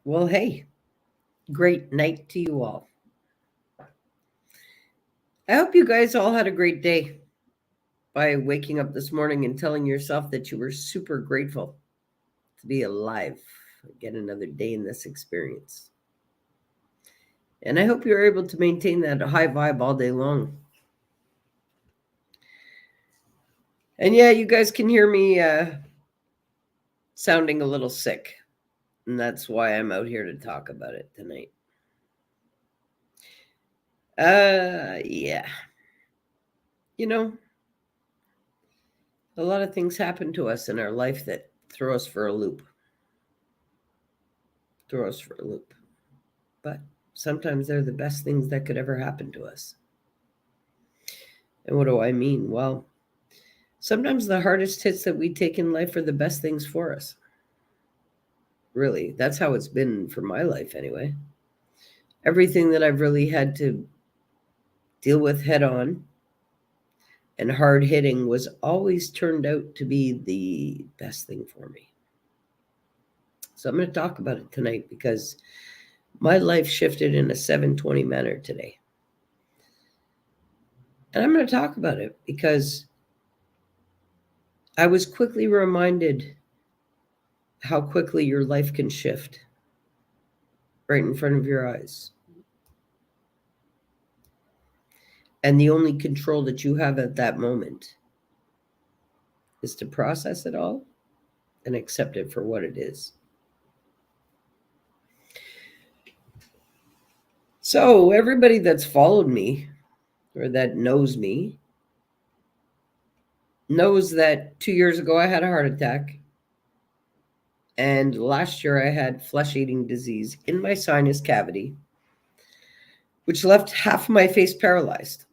Well, hey, great night to you all. I hope you guys all had a great day by waking up this morning and telling yourself that you were super grateful to be alive, get another day in this experience. And I hope you're able to maintain that high vibe all day long. And yeah, you guys can hear me sounding a little sick. And that's why I'm out here to talk about it tonight. Yeah. You know, a lot of things happen to us in our life that throw us for a loop. But sometimes they're the best things that could ever happen to us. And what do I mean? Well, sometimes the hardest hits that we take in life are the best things for us. Really, that's how it's been for my life anyway. Everything that I've really had to deal with head on and hard hitting was always turned out to be the best thing for me. So I'm going to talk about it tonight because my life shifted in a 720 manner today. And I'm going to talk about it because I was quickly reminded how quickly your life can shift right in front of your eyes. And the only control that you have at that moment is to process it all and accept it for what it is. So, everybody that's followed me or that knows me knows that 2 years ago I had a heart attack. And last year I had flesh eating disease in my sinus cavity, which left half my face paralyzed,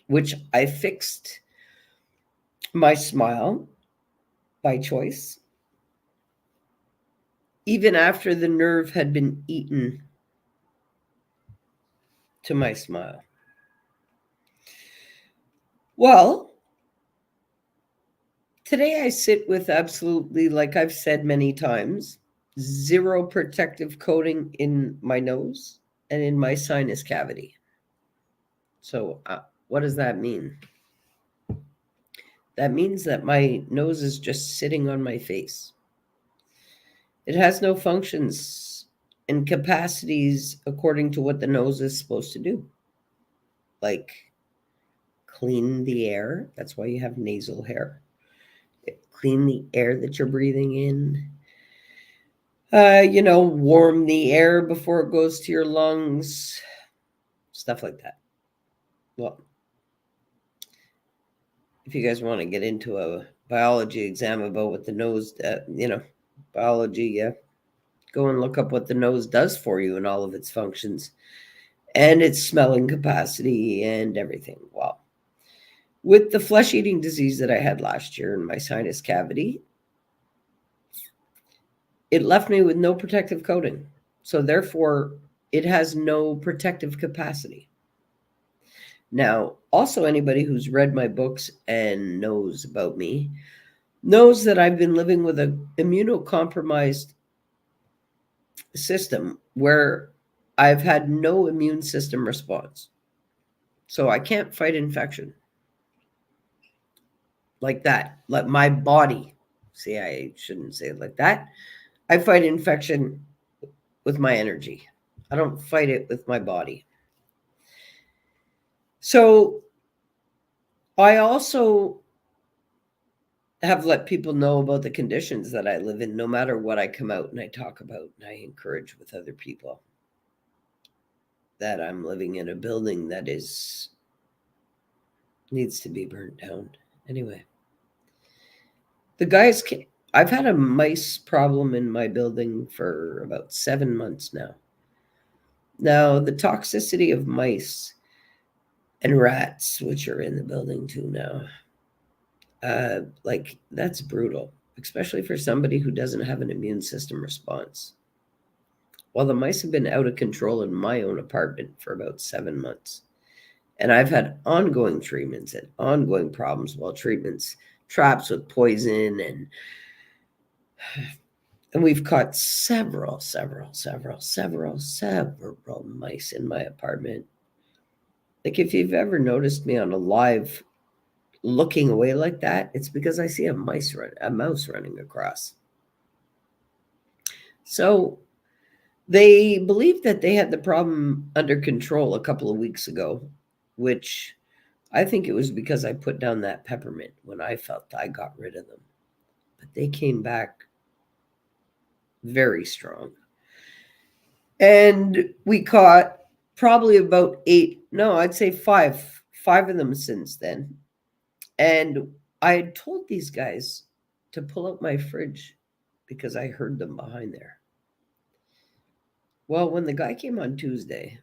which I fixed my smile by choice, even after the nerve had been eaten to my smile. Well, today I sit with absolutely, like I've said many times, zero protective coating in my nose and in my sinus cavity. So, what does that mean? That means that my nose is just sitting on my face. It has no functions and capacities according to what the nose is supposed to do, like clean the air. That's why you have nasal hair. Clean the air that you're breathing in. Warm the air before it goes to your lungs, stuff like that. Well, if you guys want to get into a biology exam about what the nose, biology, go and look up what the nose does for you and all of its functions and its smelling capacity and everything. Well, with the flesh eating disease that I had last year in my sinus cavity, it left me with no protective coating. So therefore, it has no protective capacity. Now, also anybody who's read my books and knows about me knows that I've been living with an immunocompromised system where I've had no immune system response. So I can't fight infection like that. Let my body, see, I shouldn't say it like that. I fight infection with my energy. I don't fight it with my body. So I also have let people know about the conditions that I live in, no matter what I come out and I talk about and I encourage with other people, that I'm living in a building that needs to be burnt down. Anyway, the guys I've had a mice problem in my building for about 7 months now. Now, the toxicity of mice and rats, which are in the building too now, that's brutal, especially for somebody who doesn't have an immune system response. Well, the mice have been out of control in my own apartment for about 7 months. And I've had ongoing treatments and ongoing problems while treatments, traps with poison and And we've caught several mice in my apartment. Like, if you've ever noticed me on a live looking away like that, it's because I see a mouse running across. So they believed that they had the problem under control a couple of weeks ago, which I think it was because I put down that peppermint when I felt I got rid of them. But they came back very strong. And we caught probably about 8, no, I'd say 5 of them since then. And I had told these guys to pull out my fridge because I heard them behind there. Well, when the guy came on Tuesday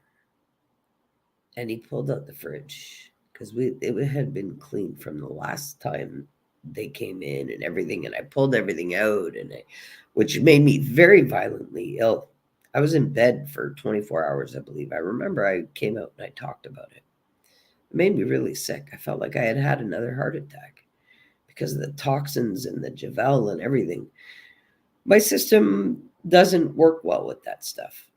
and he pulled out the fridge, because it had been cleaned from the last time they came in and everything, and I pulled everything out, which made me very violently ill. I was in bed for 24 hours, I believe. I remember I came out and I talked about it. It made me really sick. I felt like I had had another heart attack because of the toxins and the Javel and everything. My system doesn't work well with that stuff.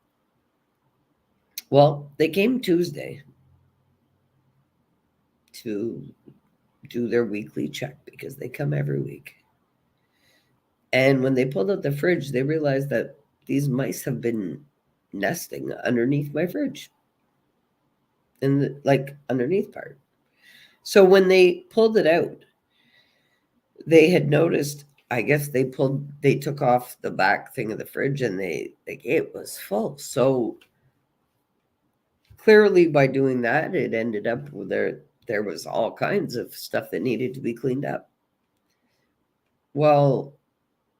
Well, they came Tuesday to do their weekly check because they come every week. And when they pulled out the fridge, they realized that these mice have been nesting underneath my fridge, in the like underneath part. So when they pulled it out, they had noticed, I guess they took off the back thing of the fridge and it was full. So clearly by doing that, it ended up with there was all kinds of stuff that needed to be cleaned up. Well,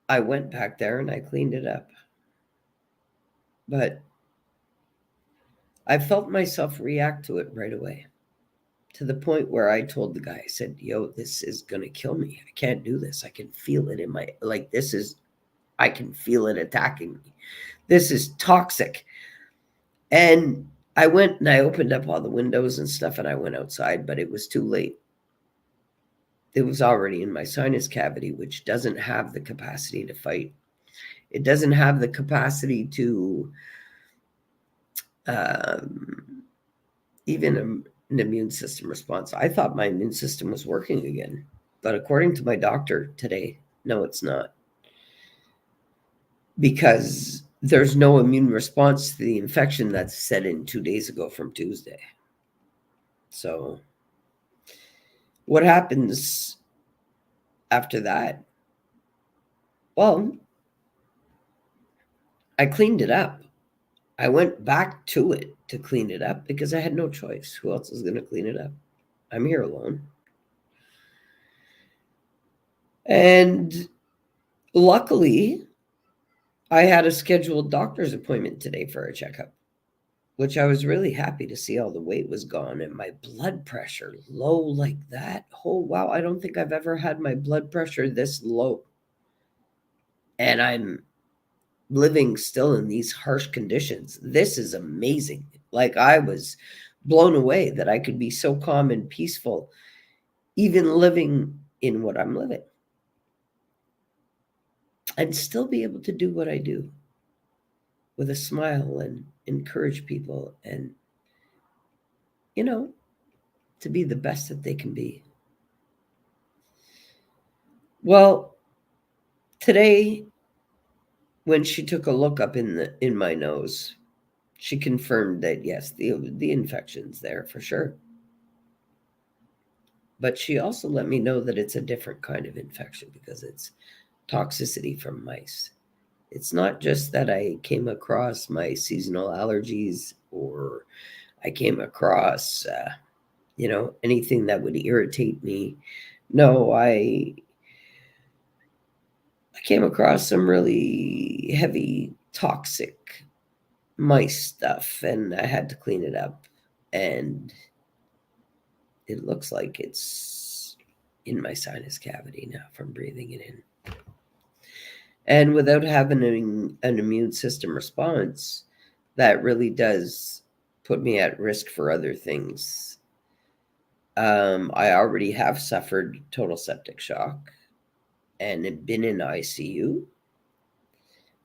I went back there and I cleaned it up. But I felt myself react to it right away, to the point where I told the guy, I said, yo, this is going to kill me. I can't do this. I can feel it in my, like, I can feel it attacking me. This is toxic. And I went and I opened up all the windows and stuff and I went outside, but it was too late. It was already in my sinus cavity, which doesn't have the capacity to fight. It doesn't have the capacity to even an immune system response. I thought my immune system was working again, but according to my doctor today, no, it's not. Because there's no immune response to the infection that's set in 2 days ago from Tuesday. So what happens after that? Well, I cleaned it up. I went back to it to clean it up because I had no choice. Who else is going to clean it up? I'm here alone. And luckily, I had a scheduled doctor's appointment today for a checkup, which I was really happy to see all the weight was gone and my blood pressure low like that. Oh, wow. I don't think I've ever had my blood pressure this low. And I'm living still in these harsh conditions. This is amazing. Like, I was blown away that I could be so calm and peaceful, even living in what I'm living, and still be able to do what I do with a smile and encourage people and, to be the best that they can be. Well, today, when she took a look up in my nose, she confirmed that yes, the infection's there for sure. But she also let me know that it's a different kind of infection because it's toxicity from mice. It's not just that I came across my seasonal allergies or I came across, anything that would irritate me. No, I came across some really heavy toxic mice stuff and I had to clean it up. And it looks like it's in my sinus cavity now from breathing it in. And without having an immune system response, that really does put me at risk for other things. I already have suffered total septic shock and been in ICU.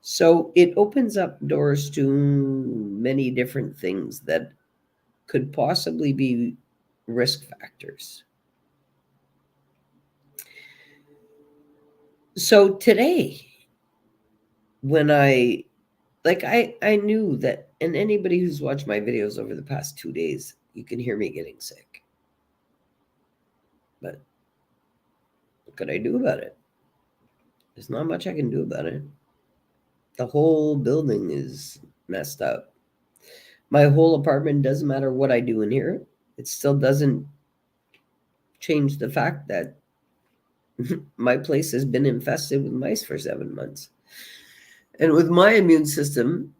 So it opens up doors to many different things that could possibly be risk factors. So today, when I knew that, and anybody who's watched my videos over the past 2 days, you can hear me getting sick. But what could I do about it? There's not much I can do about it. The whole building is messed up. My whole apartment, doesn't matter what I do in here, it still doesn't change the fact that my place has been infested with mice for 7 months. And with my immune system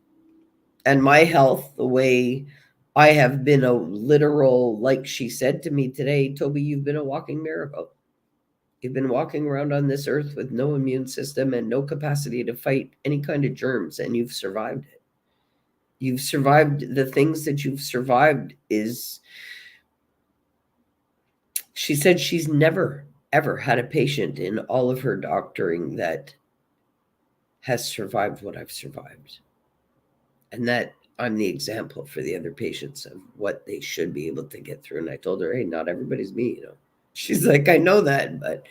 and my health, the way I have been a literal, like she said to me today, Toby, you've been a walking miracle. You've been walking around on this earth with no immune system and no capacity to fight any kind of germs, and you've survived it. You've survived the things that you've survived. Is she said she's never ever had a patient in all of her doctoring that has survived what I've survived, and that I'm the example for the other patients of what they should be able to get through. And I told her, hey, not everybody's me, you know. She's like, I know that, but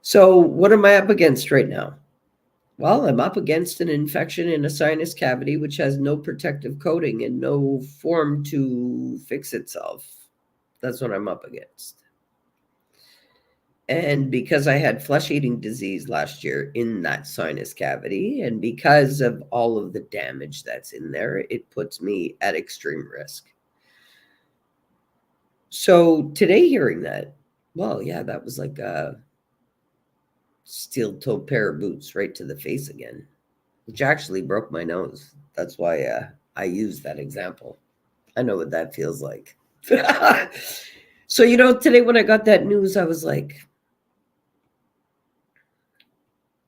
so what am I up against right now? Well, I'm up against an infection in a sinus cavity which has no protective coating and no form to fix itself. That's what I'm up against. And because I had flesh-eating disease last year in that sinus cavity, and because of all of the damage that's in there, it puts me at extreme risk. So today, hearing that, well, yeah, that was like a steel-toe pair of boots right to the face again, which actually broke my nose. That's why I use that example. I know what that feels like. So, today when I got that news, I was like,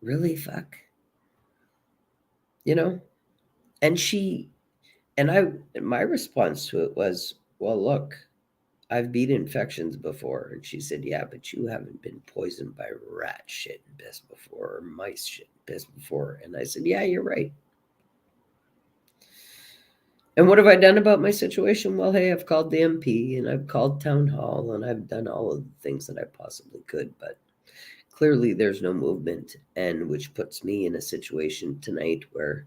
really, fuck? And my response to it was, well, look, I've beat infections before. And she said, yeah, but you haven't been poisoned by rat shit and piss before, or mice shit and piss before. And I said, yeah, you're right. And what have I done about my situation? Well, hey, I've called the MP and I've called town hall and I've done all of the things that I possibly could, but clearly there's no movement, and which puts me in a situation tonight where,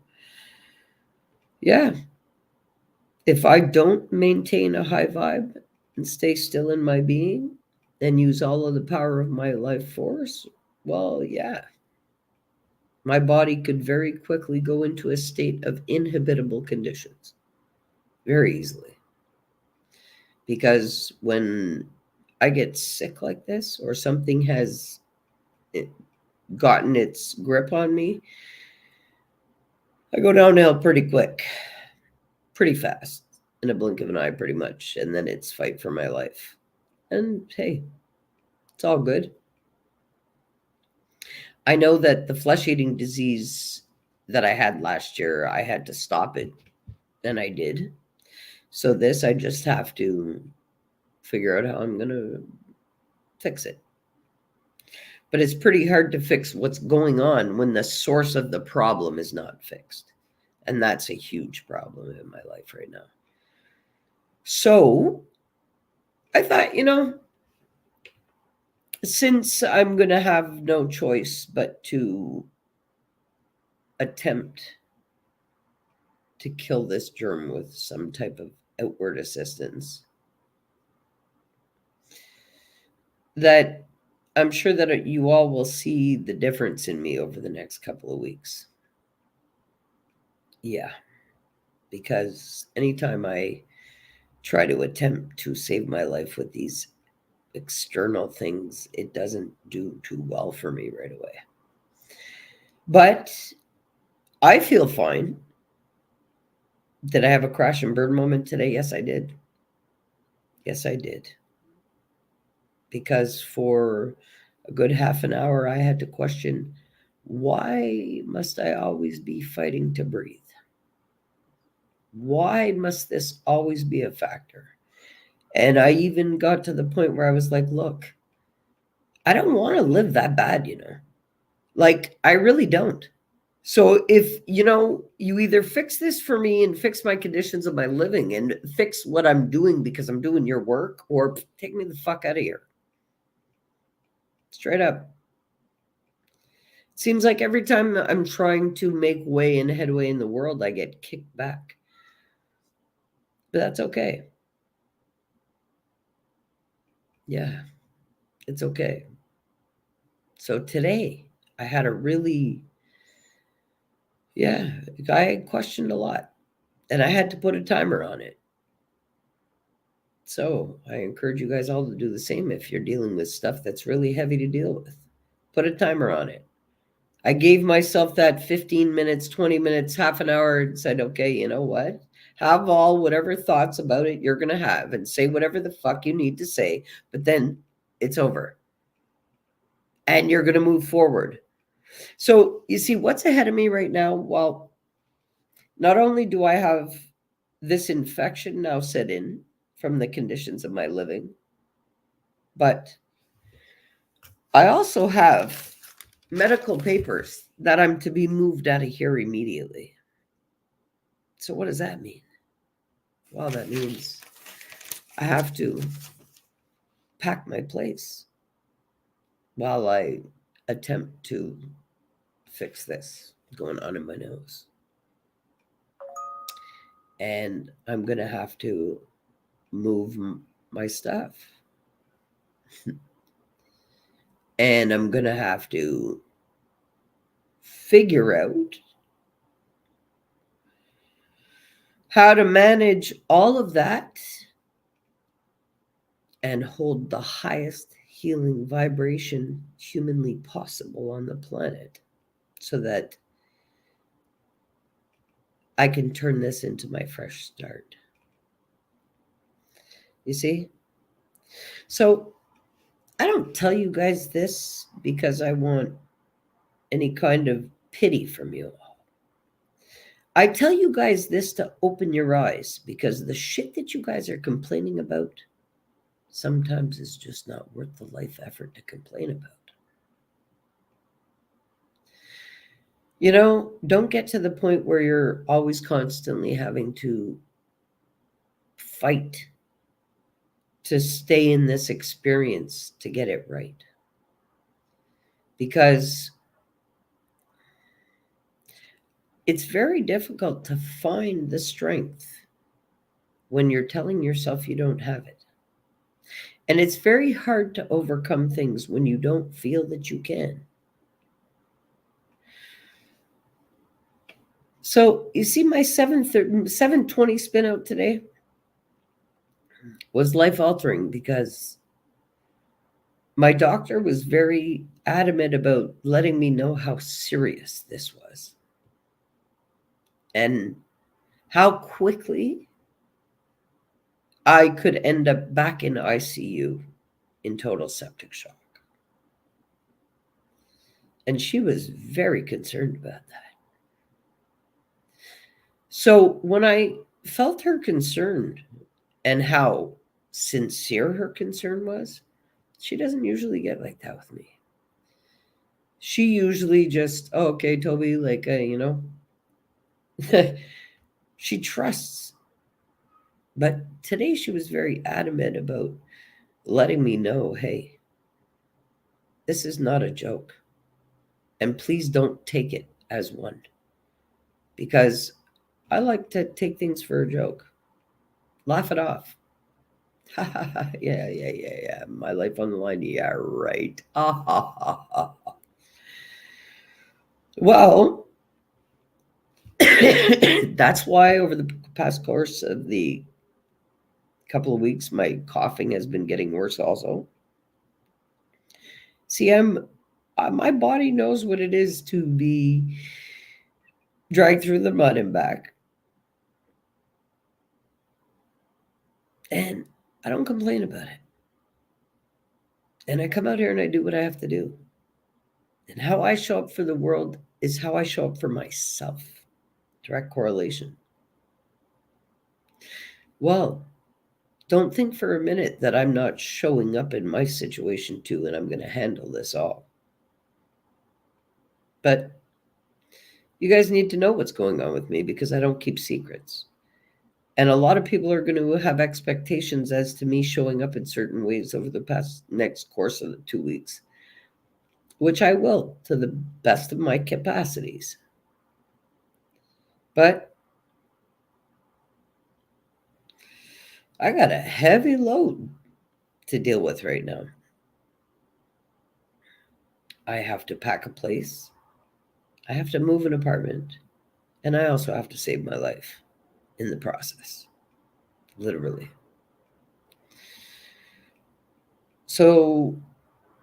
yeah, if I don't maintain a high vibe and stay still in my being and use all of the power of my life force, well, yeah, my body could very quickly go into a state of inhabitable conditions very easily. Because when I get sick like this, or something has gotten its grip on me, I go downhill pretty quick, pretty fast, in a blink of an eye, pretty much. And then it's fight for my life. And hey, it's all good. I know that the flesh eating disease that I had last year, I had to stop it, and I did. So this, I just have to figure out how I'm going to fix it. But it's pretty hard to fix what's going on when the source of the problem is not fixed. And that's a huge problem in my life right now. So I thought, since I'm going to have no choice but to attempt to kill this germ with some type of outward assistance, that I'm sure that you all will see the difference in me over the next couple of weeks. Yeah. Because anytime I try to attempt to save my life with these external things, it doesn't do too well for me right away. But I feel fine. Did I have a crash and burn moment today? Yes, I did. Yes, I did. Because for a good half an hour, I had to question, why must I always be fighting to breathe? Why must this always be a factor? And I even got to the point where I was like, look, I don't want to live that bad, Like, I really don't. So if you either fix this for me and fix my conditions of my living and fix what I'm doing because I'm doing your work, or take me the fuck out of here. Straight up. It seems like every time I'm trying to make way and headway in the world, I get kicked back. But that's okay. Yeah, it's okay. So today, I had a really, yeah, I questioned a lot. And I had to put a timer on it. So I encourage you guys all to do the same if you're dealing with stuff that's really heavy to deal with. Put a timer on it. I gave myself that 15 minutes, 20 minutes, half an hour, and said, okay, you know what? Have all whatever thoughts about it you're going to have and say whatever the fuck you need to say, but then it's over. And you're going to move forward. So you see, what's ahead of me right now? Well, not only do I have this infection now set in from the conditions of my living, but I also have medical papers that I'm to be moved out of here immediately. So what does that mean? Well, that means I have to pack my place while I attempt to fix this going on in my nose. And I'm going to have to move my stuff. And I'm going to have to figure out how to manage all of that and hold the highest healing vibration humanly possible on the planet so that I can turn this into my fresh start. You see? So I don't tell you guys this because I want any kind of pity from you all. I tell you guys this to open your eyes because the shit that you guys are complaining about sometimes is just not worth the life effort to complain about. Don't get to the point where you're always constantly having to fight to stay in this experience to get it right. Because it's very difficult to find the strength when you're telling yourself you don't have it. And it's very hard to overcome things when you don't feel that you can. So you see, my 720 spin out today was life altering because my doctor was very adamant about letting me know how serious this was and how quickly I could end up back in ICU in total septic shock. And she was very concerned about that. So when I felt her concern and how sincere her concern was, she doesn't usually get like that with me. She usually just, oh, okay, Toby, like, she trusts. But today she was very adamant about letting me know, hey, this is not a joke. And please don't take it as one. Because I like to take things for a joke. Laugh it off. Yeah. My life on the line. Yeah, right. Well, that's why over the past course of the couple of weeks, my coughing has been getting worse also. See, my body knows what it is to be dragged through the mud and back. And I don't complain about it. And I come out here and I do what I have to do. And how I show up for the world is how I show up for myself. Direct correlation. Well, don't think for a minute that I'm not showing up in my situation too, and I'm going to handle this all. But, You guys need to know what's going on with me because I don't keep secrets. And a lot of people are going to have expectations as to me showing up in certain ways over the past next course of the 2 weeks, which I will to the best of my capacities. But I got a heavy load to deal with right now. I have to pack a place. I have to move an apartment. And I also have to save my life in the process. Literally. So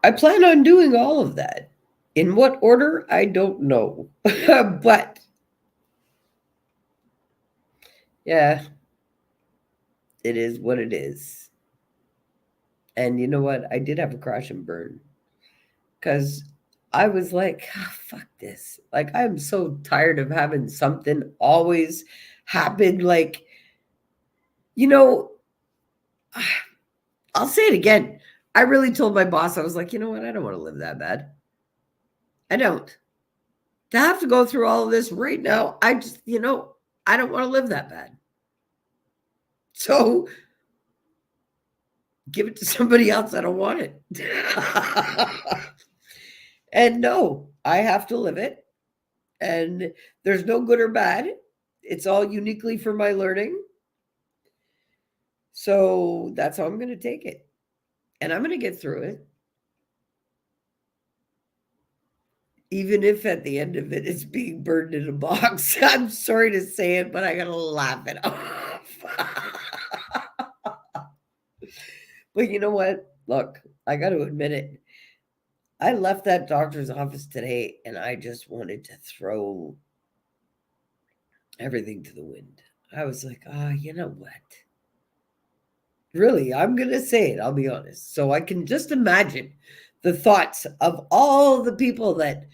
I plan on doing all of that. In what order, I don't know. But yeah, it is what it is. And you know what? I did have a crash and burn because I was like, "Ah, fuck this. Like, I'm so tired of having something always happen. Like, you know, I'll say it again. I really told my boss, I was like, you know what? I don't want to live that bad. I don't. To have to go through all of this right now, I just, I don't want to live that bad. So give it to somebody else. I don't want it. And no, I have to live it. And there's no good or bad. It's all uniquely for my learning. So that's how I'm going to take it. And I'm going to get through it. Even if at the end of it, it's being burned in a box. I'm sorry to say it, but I got to laugh it off. But you know what? Look, I got to admit it. I left that doctor's office today and I just wanted to throw everything to the wind. I was like, you know what? Really, I'm going to say it. I'll be honest. So I can just imagine the thoughts of all the people that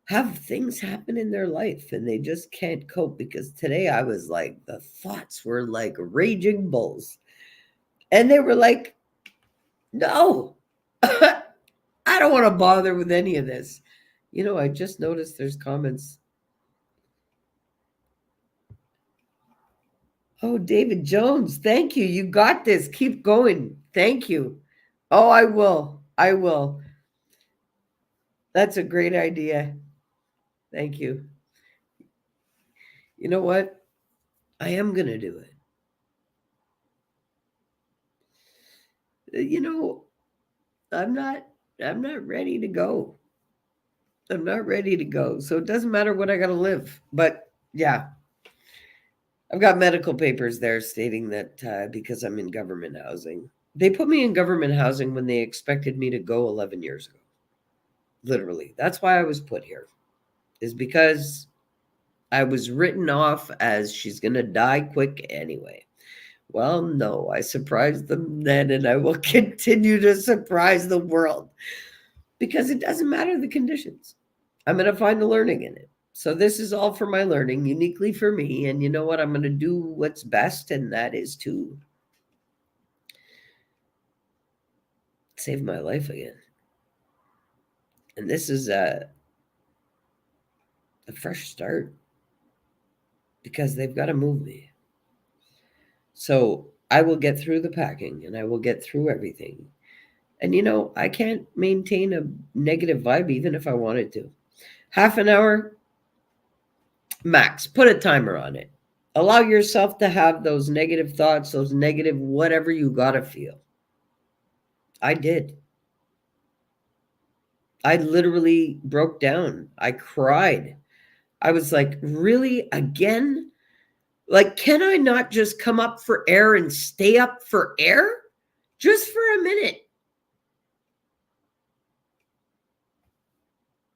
have things happen in their life and they just can't cope, because today I was like, the thoughts were like raging bulls. And they were like, no, I don't want to bother with any of this. I just noticed there's comments. Oh, David Jones, thank you. You got this. Keep going. Thank you. Oh, I will. I will. That's a great idea. Thank you. You know what? I am going to do it. I'm not ready to go. I'm not ready to go. So it doesn't matter what I got to live. But yeah, I've got medical papers there stating that because I'm in government housing. They put me in government housing when they expected me to go 11 years ago. Literally. That's why I was put here, is because I was written off as she's going to die quick anyway. Well, no, I surprised them then, and I will continue to surprise the world because it doesn't matter the conditions. I'm going to find the learning in it. So this is all for my learning, uniquely for me. And you know what? I'm going to do what's best, and that is to save my life again. And this is a fresh start because they've got to move me. So I will get through the packing and I will get through everything. And I can't maintain a negative vibe even if I wanted to. Half an hour max. Put a timer on it. Allow yourself to have those negative thoughts, those negative whatever you got to feel. I did. I literally broke down. I cried. I was like, really? Again? Like, can I not just come up for air and stay up for air? Just for a minute.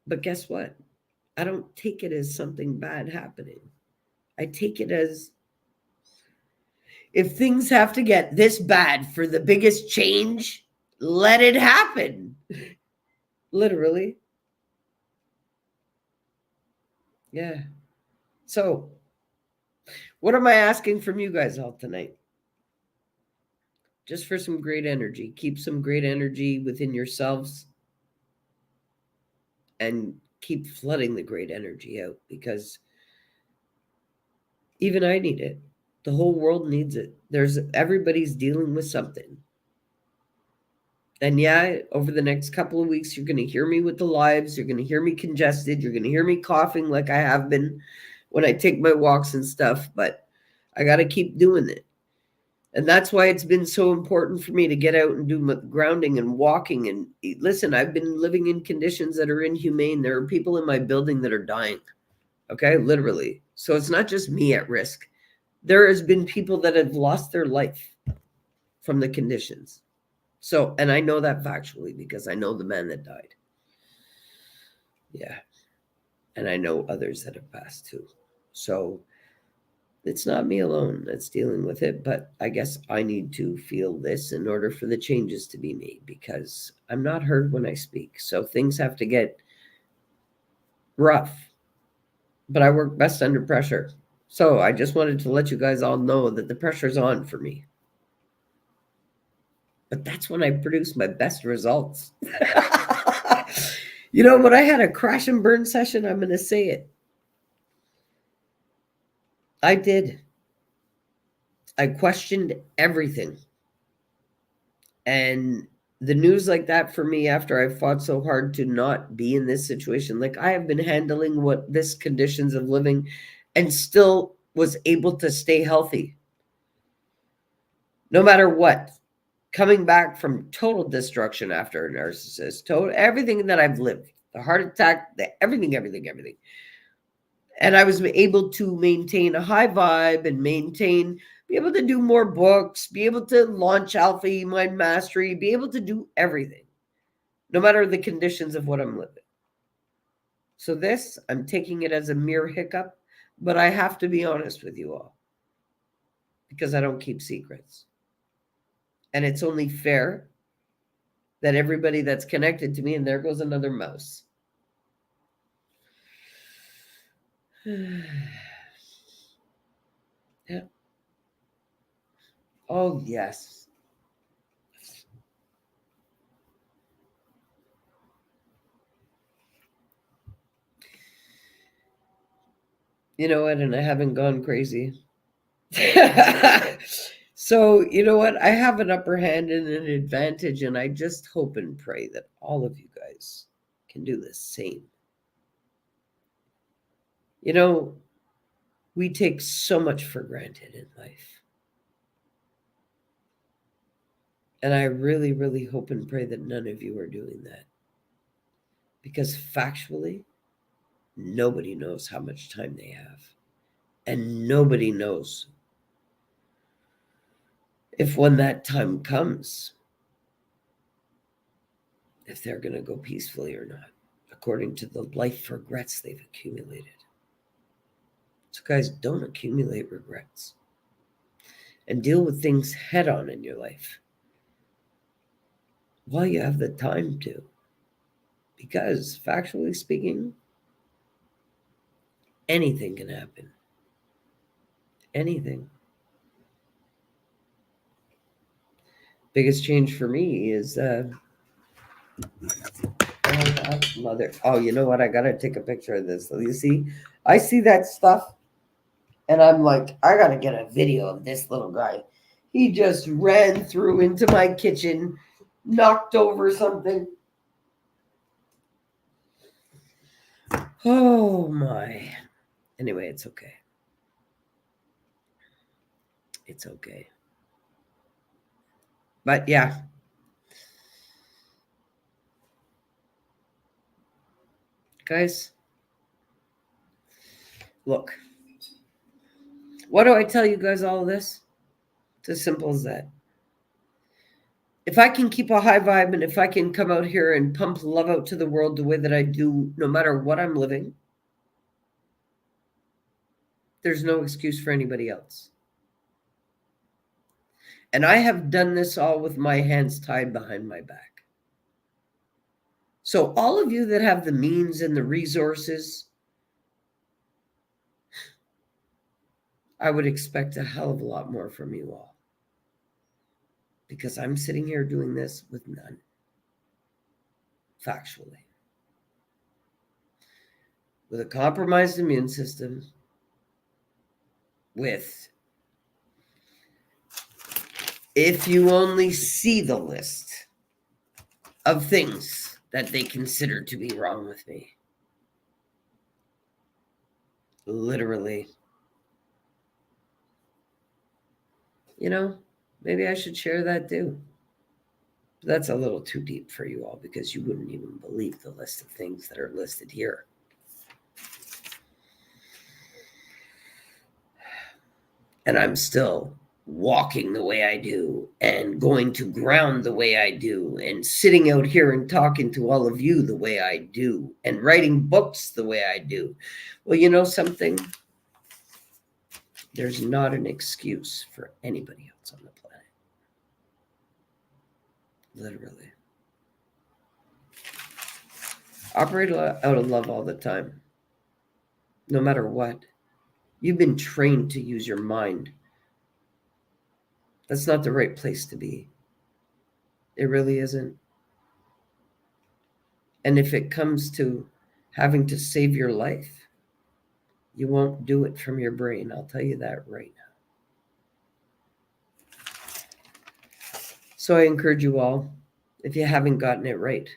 But guess what? I don't take it as something bad happening. I take it as, if things have to get this bad for the biggest change, let it happen. Literally. Yeah. So, what am I asking from you guys all tonight? Just for some great energy. Keep some great energy within yourselves and keep flooding the great energy out, because even I need it. The whole world needs it. Everybody's dealing with something. And yeah, over the next couple of weeks, you're going to hear me with the lives. You're going to hear me congested. You're going to hear me coughing like I have been when I take my walks and stuff. But I got to keep doing it. And that's why it's been so important for me to get out and do grounding and walking. And listen, I've been living in conditions that are inhumane. There are people in my building that are dying. Okay, literally. So it's not just me at risk. There has been people that have lost their life from the conditions. So, and I know that factually because I know the man that died. Yeah. And I know others that have passed too. So it's not me alone that's dealing with it, but I guess I need to feel this in order for the changes to be made, because I'm not heard when I speak. So things have to get rough, but I work best under pressure. So I just wanted to let you guys all know that the pressure's on for me. But that's when I produce my best results. You know, when I had a crash and burn session, I'm going to say it. I did. I questioned everything. And the news like that for me, after I fought so hard to not be in this situation, like I have been handling what this conditions of living and still was able to stay healthy. No matter what. Coming back from total destruction after a narcissist, everything that I've lived, the heart attack, everything. And I was able to maintain a high vibe and be able to do more books, be able to launch Alpha Mind Mastery, be able to do everything, no matter the conditions of what I'm living. So this, I'm taking it as a mere hiccup, but I have to be honest with you all because I don't keep secrets. And it's only fair that everybody that's connected to me, and there goes another mouse. Yeah. Oh, yes. You know what? And I haven't gone crazy. So, you know what? I have an upper hand and an advantage, and I just hope and pray that all of you guys can do the same. You know, we take so much for granted in life. And I really, really hope and pray that none of you are doing that. Because factually, nobody knows how much time they have. And nobody knows if when that time comes, if they're going to go peacefully or not, according to the life regrets they've accumulated. So, guys, don't accumulate regrets and deal with things head on in your life while you have the time to. Because, factually speaking, anything can happen. Anything. Biggest change for me is mother. Oh, you know what? I gotta take a picture of this. So you see, I see that stuff, and I'm like, I gotta get a video of this little guy. He just ran through into my kitchen, knocked over something. Oh my. Anyway, it's okay. It's okay. But yeah. Guys, look. Why do I tell you guys all of this? It's as simple as that. If I can keep a high vibe and if I can come out here and pump love out to the world the way that I do, no matter what I'm living, there's no excuse for anybody else. And I have done this all with my hands tied behind my back. So all of you that have the means and the resources, I would expect a hell of a lot more from you all. Because I'm sitting here doing this with none. Factually. with a compromised immune system, with, if you only see the list of things that they consider to be wrong with me. Literally. Maybe I should share that too. That's a little too deep for you all because you wouldn't even believe the list of things that are listed here. And I'm still walking the way I do and going to ground the way I do and sitting out here and talking to all of you the way I do and writing books the way I do. Well, you know something? There's not an excuse for anybody else on the planet. Literally. Operate out of love all the time. No matter what. You've been trained to use your mind. That's not the right place to be. It really isn't. And if it comes to having to save your life, you won't do it from your brain. I'll tell you that right now. So I encourage you all, if you haven't gotten it right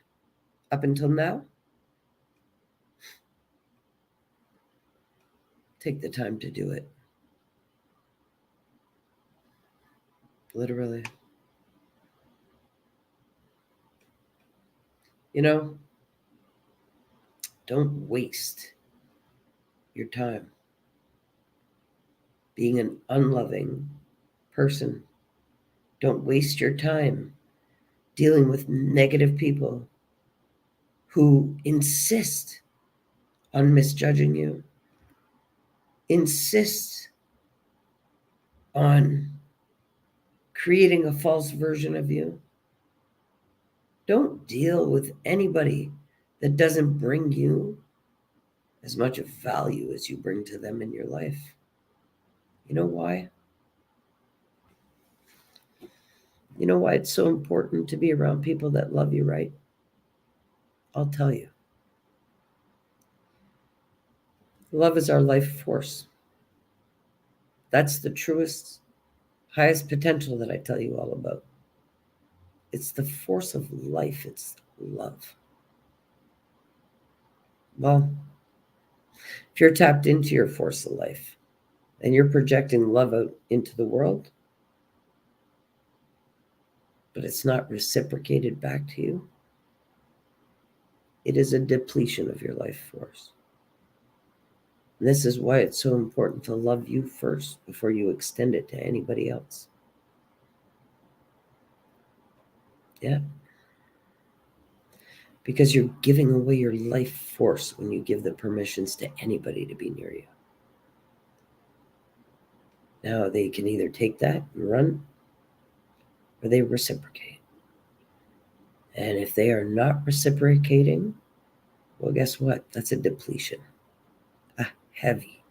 up until now, take the time to do it. Literally. Don't waste your time being an unloving person. Don't waste your time dealing with negative people who insist on misjudging you, insist on creating a false version of you. Don't deal with anybody that doesn't bring you as much of value as you bring to them in your life. You know why? You know why it's so important to be around people that love you right? I'll tell you. Love is our life force. That's the truest, highest potential that I tell you all about. It's the force of life. It's love. Well, if you're tapped into your force of life and you're projecting love out into the world, but it's not reciprocated back to you, it is a depletion of your life force. And this is why it's so important to love you first before you extend it to anybody else. Yeah. Because you're giving away your life force when you give the permissions to anybody to be near you. Now they can either take that and run, or they reciprocate. And if they are not reciprocating, well, guess what? That's a depletion. A heavy,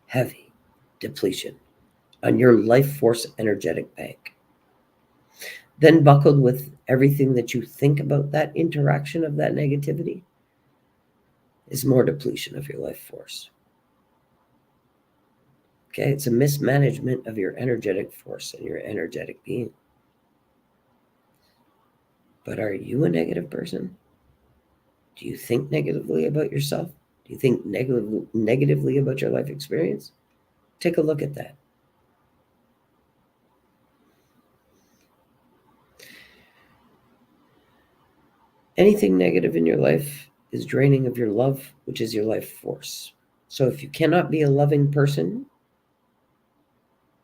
heavy depletion on your life force energetic bank. Then buckled with everything that you think about that interaction of that negativity is more depletion of your life force. Okay, it's a mismanagement of your energetic force and your energetic being. But are you a negative person? Do you think negatively about yourself? Do you think negatively about your life experience? Take a look at that. Anything negative in your life is draining of your love, which is your life force. So if you cannot be a loving person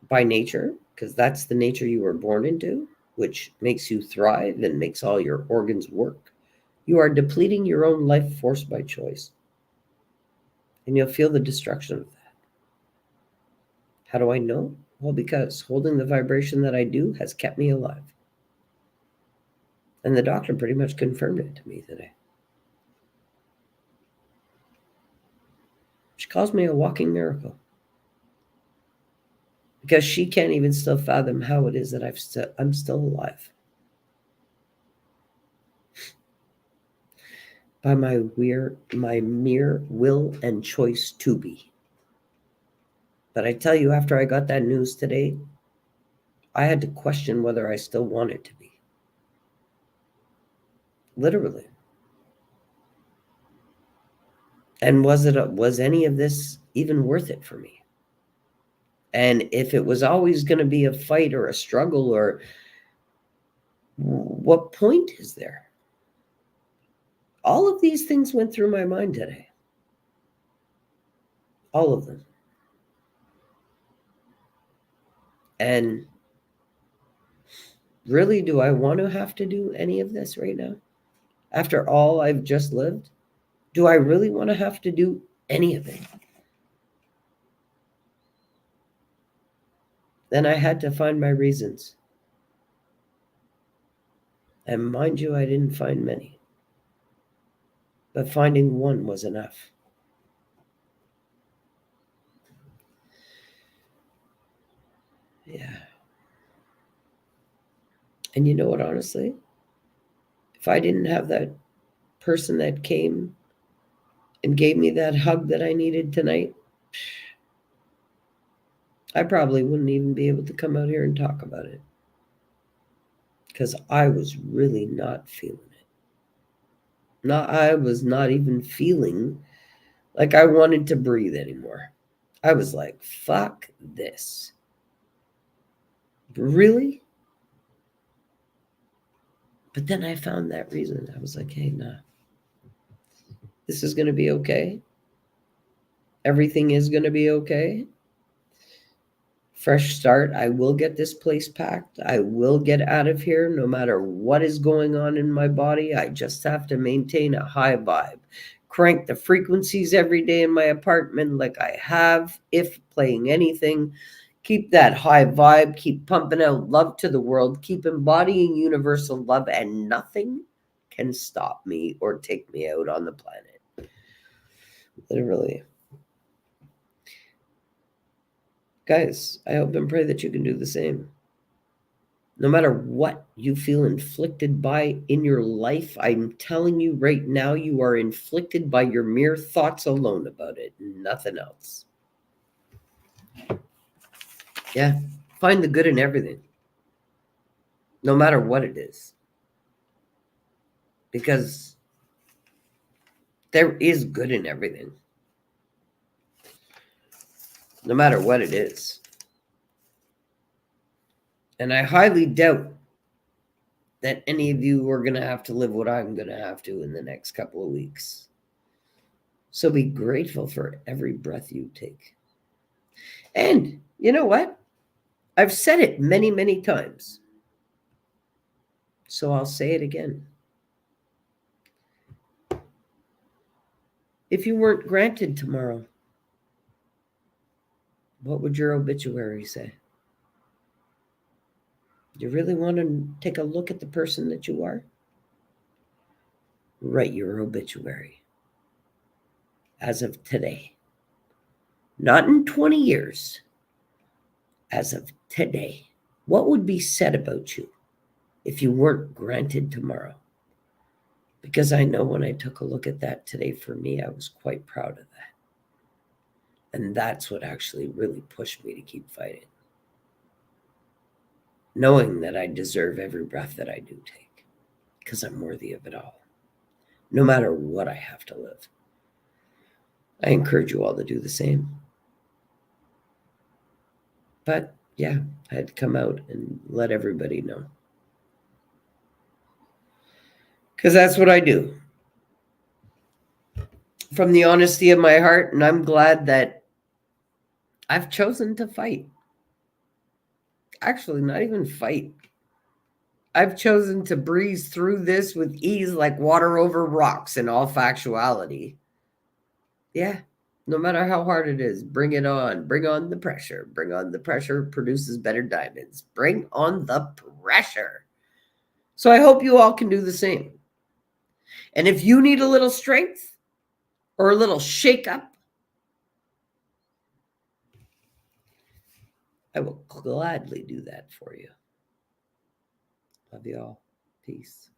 by nature, because that's the nature you were born into, which makes you thrive and makes all your organs work, you are depleting your own life force by choice. And you'll feel the destruction of that. How do I know? Well, because holding the vibration that I do has kept me alive. And the doctor pretty much confirmed it to me today. She calls me a walking miracle. Because she can't even still fathom how it is that I'm still alive. by my mere will and choice to be. But I tell you, after I got that news today, I had to question whether I still wanted to be. Literally. And was any of this even worth it for me? And if it was always going to be a fight or a struggle, or what point is there? All of these things went through my mind today. All of them. And really, do I want to have to do any of this right now? After all I've just lived? Do I really want to have to do any of it? Then I had to find my reasons. And mind you, I didn't find many. But finding one was enough. Yeah. And you know what, honestly? If I didn't have that person that came and gave me that hug that I needed tonight, I probably wouldn't even be able to come out here and talk about it. Because I was really not feeling it. I was not even feeling like I wanted to breathe anymore. I was like, fuck this. Really? But then I found that reason. I was like, hey, nah, this is going to be okay. Everything is going to be okay. Fresh start. I will get this place packed. I will get out of here no matter what is going on in my body. I just have to maintain a high vibe. Crank the frequencies every day in my apartment like I have, if playing anything. Keep that high vibe. Keep pumping out love to the world. Keep embodying universal love, and nothing can stop me or take me out on the planet. Literally. Guys, I hope and pray that you can do the same. No matter what you feel inflicted by in your life, I'm telling you right now, you are inflicted by your mere thoughts alone about it, nothing else. Yeah, find the good in everything, no matter what it is. Because there is good in everything, no matter what it is. And I highly doubt that any of you are going to have to live what I'm going to have to in the next couple of weeks. So be grateful for every breath you take. And you know what? I've said it many, many times. So I'll say it again. If you weren't granted tomorrow, what would your obituary say? Do you really want to take a look at the person that you are? Write your obituary as of today. Not in 20 years, as of today. What would be said about you if you weren't granted tomorrow? Because I know when I took a look at that today, for me, I was quite proud of that. And that's what actually really pushed me to keep fighting. Knowing that I deserve every breath that I do take, because I'm worthy of it all, no matter what I have to live. I encourage you all to do the same. But yeah, I had to come out and let everybody know. Because that's what I do. From the honesty of my heart, and I'm glad that I've chosen to fight. Actually, not even fight. I've chosen to breeze through this with ease like water over rocks in all factuality. Yeah, no matter how hard it is, bring it on. Bring on the pressure. Bring on the pressure produces better diamonds. Bring on the pressure. So I hope you all can do the same. And if you need a little strength or a little shake up, I will gladly do that for you. Love you all. Peace.